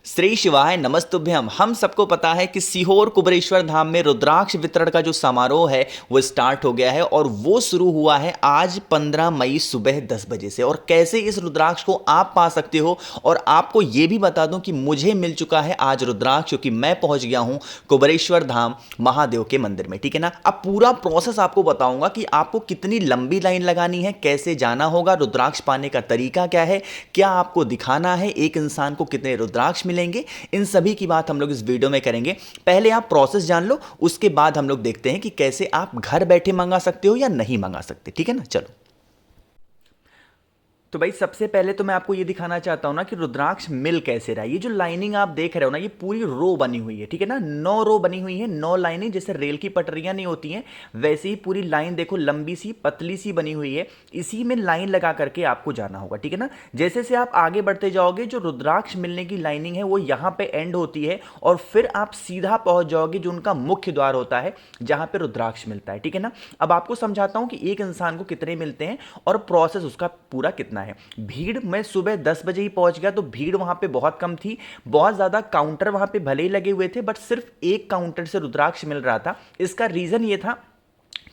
श्री शिवाय नमस्तुभ्यम। हम सबको पता है कि सीहोर कुबेरेश्वर धाम में रुद्राक्ष वितरण का जो समारोह है वो स्टार्ट हो गया है और वो शुरू हुआ है आज 15 मई सुबह 10 बजे से। और कैसे इस रुद्राक्ष को आप पा सकते हो, और आपको ये भी बता दूं कि मुझे मिल चुका है आज रुद्राक्ष, क्योंकि मैं पहुंच गया हूं कुबेरेश्वर धाम महादेव के मंदिर में। ठीक है ना। अब पूरा प्रोसेस आपको बताऊंगा कि आपको कितनी लंबी लाइन लगानी है, कैसे जाना होगा, रुद्राक्ष पाने का तरीका क्या है, क्या आपको दिखाना है, एक इंसान को कितने रुद्राक्ष मिलेंगे, इन सभी की बात हम लोग इस वीडियो में करेंगे। पहले आप प्रोसेस जान लो, उसके बाद हम लोग देखते हैं कि कैसे आप घर बैठे मंगा सकते हो या नहीं मंगा सकते। ठीक है ना। चलो, तो भाई सबसे पहले तो मैं आपको ये दिखाना चाहता हूँ ना कि रुद्राक्ष मिल कैसे रहा है। ये जो लाइनिंग आप देख रहे हो ना, ये पूरी रो बनी हुई है। ठीक है ना। 9 रो बनी हुई है, 9 लाइनें, जैसे रेल की पटरियां नहीं होती हैं वैसे ही पूरी लाइन देखो लंबी सी पतली सी बनी हुई है। इसी में लाइन लगा करके आपको जाना होगा। ठीक है ना। जैसे से आप आगे बढ़ते जाओगे, जो रुद्राक्ष मिलने की लाइनिंग है वो यहाँ पे एंड होती है और फिर आप सीधा पहुंच जाओगे जो उनका मुख्य द्वार होता है जहां पे रुद्राक्ष मिलता है। ठीक है ना। अब आपको समझाता हूं कि एक इंसान को कितने मिलते हैं और प्रोसेस उसका पूरा कितना है। भीड़, मैं सुबह 10 बजे ही पहुंच गया तो भीड़ वहां पे बहुत कम थी। बहुत ज्यादा काउंटर वहां पे भले ही लगे हुए थे, बट सिर्फ एक काउंटर से रुद्राक्ष मिल रहा था। इसका रीजन ये था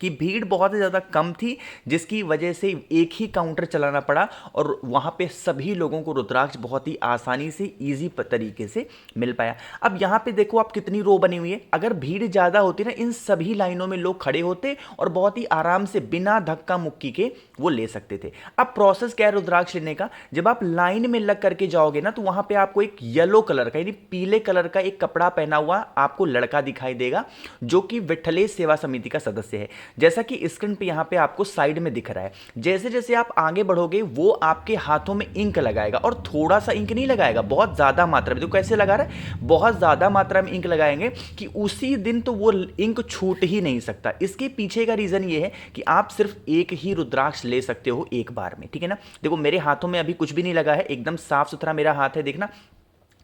कि भीड़ बहुत ही ज़्यादा कम थी, जिसकी वजह से एक ही काउंटर चलाना पड़ा और वहाँ पे सभी लोगों को रुद्राक्ष बहुत ही आसानी से ईजी तरीके से मिल पाया। अब यहाँ पे देखो आप कितनी रो बनी हुई है। अगर भीड़ ज़्यादा होती ना, इन सभी लाइनों में लोग खड़े होते और बहुत ही आराम से बिना धक्का मुक्की के वो ले सकते थे। अब प्रोसेस क्या है रुद्राक्ष लेने का, जब आप लाइन में लग करके जाओगे ना तो वहाँ पर आपको एक येलो कलर का यानी पीले कलर का एक कपड़ा पहना हुआ आपको लड़का दिखाई देगा, जो कि विठलेश सेवा समिति का सदस्य है। जैसा कि स्क्रीन पे यहां पे आपको साइड में दिख रहा है। जैसे जैसे आप आगे बढ़ोगे वो आपके हाथों में इंक लगाएगा, और थोड़ा सा इंक नहीं लगाएगा, बहुत ज्यादा मात्रा में। तो कैसे लगा रहा है, बहुत ज्यादा मात्रा में इंक लगाएंगे कि उसी दिन तो वो इंक छूट ही नहीं सकता। इसके पीछे का रीजन ये है कि आप सिर्फ एक ही रुद्राक्ष ले सकते हो एक बार में। ठीक है ना। देखो मेरे हाथों में अभी कुछ भी नहीं लगा है, एकदम साफ सुथरा मेरा हाथ है, देखना।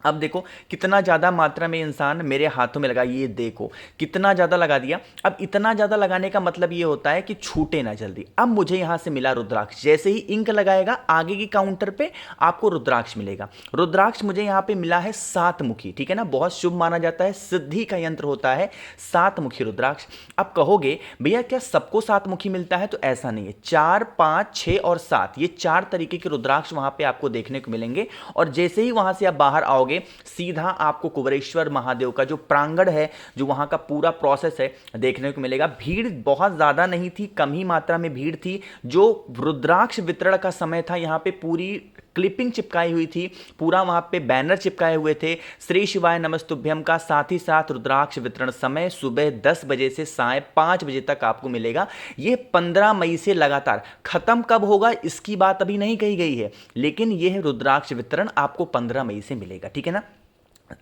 अब देखो कितना ज़्यादा मात्रा में इंसान मेरे हाथों में लगा, ये देखो कितना ज़्यादा लगा दिया। अब इतना ज़्यादा लगाने का मतलब ये होता है कि छूटे ना जल्दी। अब मुझे यहाँ से मिला रुद्राक्ष, जैसे ही इंक लगाएगा आगे की काउंटर पे आपको रुद्राक्ष मिलेगा। रुद्राक्ष मुझे यहाँ पे मिला है 7 मुखी। ठीक है ना। बहुत शुभ माना जाता है, सिद्धि का यंत्र होता है 7 मुखी रुद्राक्ष। अब कहोगे भैया क्या सबको 7 मुखी मिलता है, तो ऐसा नहीं है। 4, 5, 6 और 7, ये 4 तरीके के रुद्राक्ष वहां पे आपको देखने को मिलेंगे। और जैसे ही वहां से आप बाहर आओगे, सीधा आपको कुबेरेश्वर महादेव का जो प्रांगण है, जो वहां का पूरा प्रोसेस है, देखने को मिलेगा। भीड़ बहुत ज्यादा नहीं थी, कम ही मात्रा में भीड़ थी। जो रुद्राक्ष वितरण का समय था, यहां पे पूरी क्लिपिंग चिपकाई हुई थी, पूरा वहां पे बैनर चिपकाए हुए थे श्री शिवाय नमस्तुभ्यम का। साथ ही साथ रुद्राक्ष वितरण समय सुबह 10 बजे से साय 5 बजे तक आपको मिलेगा। ये 15 मई से लगातार, खत्म कब होगा इसकी बात अभी नहीं कही गई है, लेकिन यह रुद्राक्ष वितरण आपको 15 मई से मिलेगा। ठीक है ना।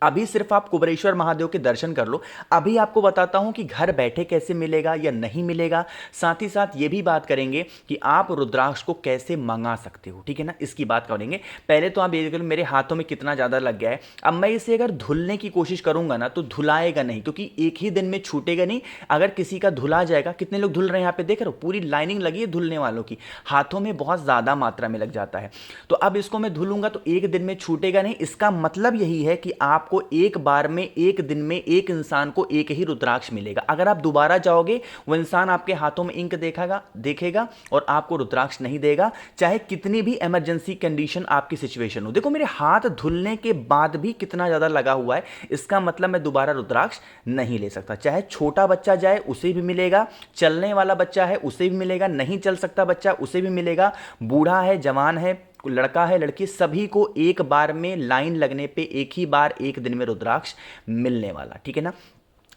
अभी सिर्फ आप कुबेरेश्वर महादेव के दर्शन कर लो। अभी आपको बताता हूं कि घर बैठे कैसे मिलेगा या नहीं मिलेगा। साथ ही साथ ये भी बात करेंगे कि आप रुद्राक्ष को कैसे मंगा सकते हो। ठीक है ना। इसकी बात करेंगे। पहले तो आप ये देख लो मेरे हाथों में कितना ज्यादा लग गया है। अब मैं इसे अगर धुलने की कोशिश करूंगा ना तो धुलाएगा नहीं, क्योंकि एक ही दिन में छूटेगा नहीं। अगर किसी का धुला जाएगा, कितने लोग धुल रहे हैं यहाँ पे देख रहे हो, पूरी लाइनिंग लगी है धुलने वालों की, हाथों में बहुत ज्यादा मात्रा में लग जाता है। तो अब इसको मैं धुलूंगा तो एक दिन में छूटेगा नहीं। इसका मतलब यही है कि आपको एक बार में, एक दिन में एक इंसान को एक ही रुद्राक्ष मिलेगा। अगर आप दोबारा जाओगे, वो इंसान आपके हाथों में इंक देखेगा और आपको रुद्राक्ष नहीं देगा, चाहे कितनी भी इमरजेंसी कंडीशन आपकी सिचुएशन हो। देखो मेरे हाथ धुलने के बाद भी कितना ज्यादा लगा हुआ है, इसका मतलब मैं दोबारा रुद्राक्ष नहीं ले सकता। चाहे छोटा बच्चा जाए उसे भी मिलेगा, चलने वाला बच्चा है उसे भी मिलेगा, नहीं चल सकता बच्चा उसे भी मिलेगा, बूढ़ा है, जवान है, लड़का है, लड़की, सभी को एक बार में लाइन लगने पे एक ही बार एक दिन में रुद्राक्ष मिलने वाला। ठीक है ना।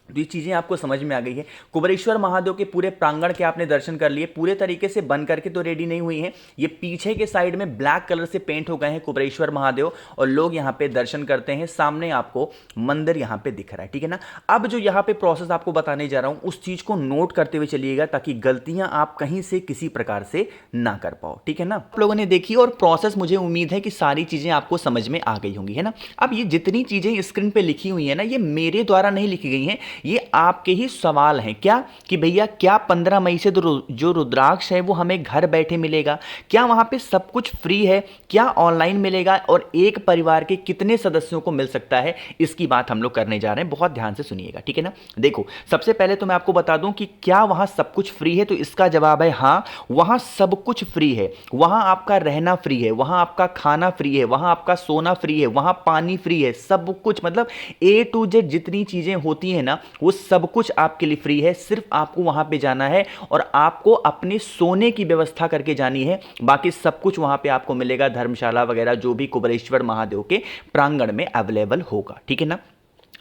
तो ये चीज़ें आपको समझ में आ गई है। कुबेरेश्वर महादेव के पूरे प्रांगण के आपने दर्शन कर लिए, पूरे तरीके से बन करके तो रेडी नहीं हुई हैं। ये पीछे के साइड में ब्लैक कलर से पेंट हो गए हैं कुबेरेश्वर महादेव, और लोग यहाँ पे दर्शन करते हैं। सामने आपको मंदिर यहाँ पे दिख रहा है। ठीक है ना। अब जो यहाँ पे प्रोसेस आपको बताने जा रहा हूँ, उस चीज़ को नोट करते हुए चलिएगा, ताकि गलतियां आप कहीं से किसी प्रकार से ना कर पाओ। ठीक है ना। आप लोगों ने देखी और प्रोसेस, मुझे उम्मीद है कि सारी चीज़ें आपको समझ में आ गई होंगी, है ना। अब ये जितनी चीज़ें स्क्रीन पर लिखी हुई है ना, ये मेरे द्वारा नहीं लिखी गई हैं, ये आपके ही सवाल हैं क्या कि भैया क्या 15 मई से जो रुद्राक्ष है वो हमें घर बैठे मिलेगा, क्या वहां पे सब कुछ फ्री है, क्या ऑनलाइन मिलेगा और एक परिवार के कितने सदस्यों को मिल सकता है, इसकी बात हम लोग करने जा रहे हैं। बहुत ध्यान से सुनिएगा, ठीक है ना। देखो सबसे पहले तो मैं आपको बता दूं कि क्या वहां सब कुछ फ्री है, तो इसका जवाब है हाँ, वहां सब कुछ फ्री है। वहां आपका रहना फ्री है, वहां आपका खाना फ्री है, वहां आपका सोना फ्री है, वहां पानी फ्री है, सब कुछ मतलब ए टू जेड जितनी चीजें होती हैं ना वो सब कुछ आपके लिए फ्री है। सिर्फ आपको वहां पे जाना है और आपको अपने सोने की व्यवस्था करके जानी है, बाकी सब कुछ वहां पे आपको मिलेगा, धर्मशाला वगैरह जो भी कुबेरेश्वर महादेव के प्रांगण में अवेलेबल होगा, ठीक है ना।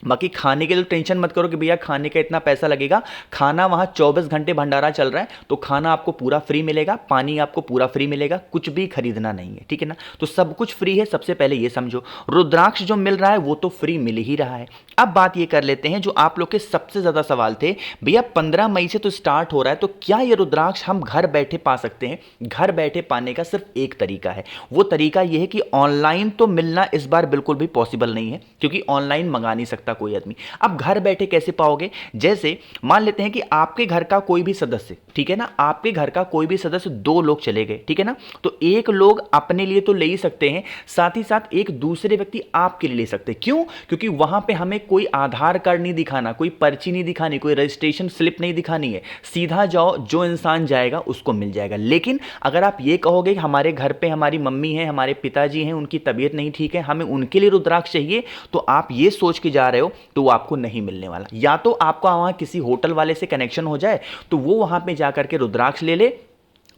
बाकी खाने के लिए टेंशन मत करो कि भैया खाने का इतना पैसा लगेगा, खाना वहां 24 घंटे भंडारा चल रहा है तो खाना आपको पूरा फ्री मिलेगा, पानी आपको पूरा फ्री मिलेगा, कुछ भी खरीदना नहीं है, ठीक है ना। तो सब कुछ फ्री है, सबसे पहले ये समझो। रुद्राक्ष जो मिल रहा है वो तो फ्री मिल ही रहा है। अब बात ये कर लेते हैं जो आप लोग के सबसे ज्यादा सवाल थे, भैया 15 मई से तो स्टार्ट हो रहा है, तो क्या ये रुद्राक्ष हम घर बैठे पा सकते हैं? घर बैठे पाने का सिर्फ एक तरीका है, वो तरीका यह है कि ऑनलाइन तो मिलना इस बार बिल्कुल भी पॉसिबल नहीं है, क्योंकि ऑनलाइन मंगा नहीं सकता कोई आदमी। अब घर बैठे कैसे पाओगे? जैसे मान लेते हैं कि आपके घर का कोई भी सदस्य, ठीक है ना, आपके घर का कोई भी सदस्य, 2 लोग चले गए, ठीक है ना, तो एक लोग अपने लिए तो ले ही सकते हैं, साथ ही साथ एक दूसरे व्यक्ति आपके लिए ले सकते हैं। क्यों? क्योंकि वहां पे हमें कोई आधार कार्ड नहीं दिखाना, कोई पर्ची नहीं दिखानी, कोई रजिस्ट्रेशन स्लिप नहीं दिखानी है, सीधा जाओ, जो इंसान जाएगा उसको मिल जाएगा। लेकिन अगर आप ये कहोगे कि हमारे घर पे हमारी मम्मी है, हमारे पिताजी हैं, उनकी तबीयत नहीं ठीक है, हमें उनके लिए रुद्राक्ष चाहिए, तो आप ये सोच के जा रहे हो तो वो आपको नहीं मिलने वाला। या तो आपका वहां किसी होटल वाले से कनेक्शन हो जाए तो वो वहां पे जाकर के रुद्राक्ष ले ले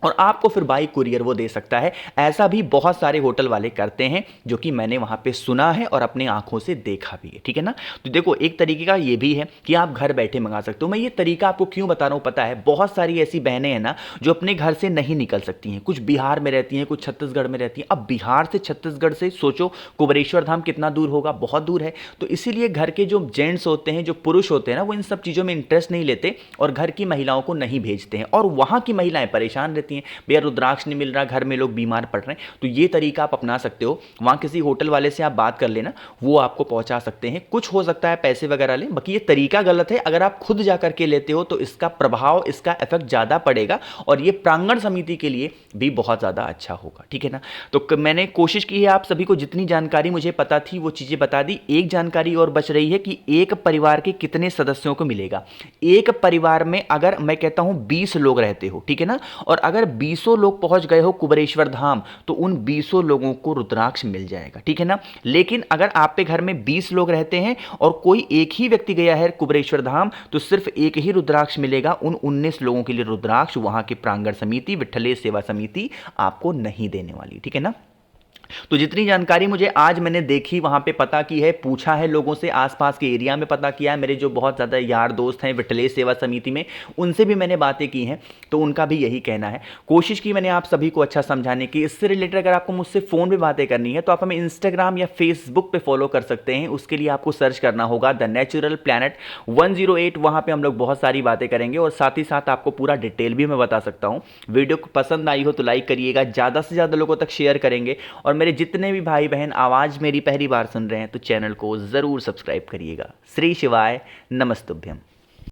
और आपको फिर बाई कुरियर वो दे सकता है। ऐसा भी बहुत सारे होटल वाले करते हैं, जो कि मैंने वहां पे सुना है और अपने आंखों से देखा भी है, ठीक है ना। तो देखो एक तरीके का ये भी है कि आप घर बैठे मंगा सकते हो। मैं ये तरीका आपको क्यों बता रहा हूं पता है? बहुत सारी ऐसी बहनें हैं ना जो अपने घर से नहीं निकल सकती हैं, कुछ बिहार में रहती हैं, कुछ छत्तीसगढ़ में रहती हैं। अब बिहार से छत्तीसगढ़ से सोचो कुबेरेश्वर धाम कितना दूर होगा, बहुत दूर है। तो इसीलिए घर के जो जेंट्स होते हैं, जो पुरुष होते हैं ना, वो इन सब चीज़ों में इंटरेस्ट नहीं लेते और घर की महिलाओं को नहीं भेजते हैं, और वहां की महिलाएं परेशान रहती हैं, भैया रुद्राक्ष नहीं मिल रहा, घर में लोग बीमार पड़ रहे हैं। तो ये तरीका आप अपना सकते हो, वहां किसी होटल वाले से आप बात कर लेना, वो आपको पहुंचा सकते हैं। कुछ हो सकता है पैसे वगैरह ले, बाकी ये तरीका गलत है। अगर आप खुद जाकर के लेते हो तो इसका प्रभाव, इसका इफेक्ट ज्यादा पड़ेगा और ये प्रांगण समिति के लिए भी बहुत ज्यादा अच्छा होगा, ठीक है ना। तो मैंने कोशिश की है आप सभी को जितनी जानकारी मुझे पता थी वो चीजें बता दी। एक जानकारी और बच रही है कि एक परिवार के कितने सदस्यों को मिलेगा। एक परिवार में अगर मैं कहता हूं 20 लोग रहते हो, ठीक है ना, और अगर 20 लोग पहुंच गए हो कुबेरेश्वर धाम तो उन 20 लोगों को रुद्राक्ष मिल जाएगा, ठीक है ना। लेकिन अगर आपके घर में 20 लोग रहते हैं और कोई एक ही व्यक्ति गया है कुबेरेश्वर धाम तो सिर्फ एक ही रुद्राक्ष मिलेगा। उन 19 लोगों के लिए रुद्राक्ष वहां की प्रांगण समिति, विठ्ठलेश सेवा समिति आपको नहीं देने वाली, ठीक है ना। तो जितनी जानकारी मुझे आज मैंने देखी, वहां पे पता की है, पूछा है लोगों से, आसपास के एरिया में पता किया है, मेरे जो बहुत ज़्यादा यार दोस्त हैं विठ्ठलेश सेवा समिति में, उनसे भी मैंने बातें की हैं, तो उनका भी यही कहना है। कोशिश की मैंने आप सभी को अच्छा समझाने की। इससे रिलेटेड अगर आपको मुझसे फ़ोन पे बातें करनी है तो आप हमें इंस्टाग्राम या फेसबुक पे फॉलो कर सकते हैं। उसके लिए आपको सर्च करना होगा द नेचुरल प्लैनेट 108। वहाँ पर हम लोग बहुत सारी बातें करेंगे और साथ ही साथ आपको पूरा डिटेल भी मैं बता सकता हूँ। वीडियो को पसंद आई हो तो लाइक करिएगा, ज़्यादा से ज़्यादा लोगों तक शेयर करेंगे, और मेरे जितने भी भाई बहन आवाज मेरी पहली बार सुन रहे हैं तो चैनल को जरूर सब्सक्राइब करिएगा। श्री शिवाय नमस्तुभ्यम।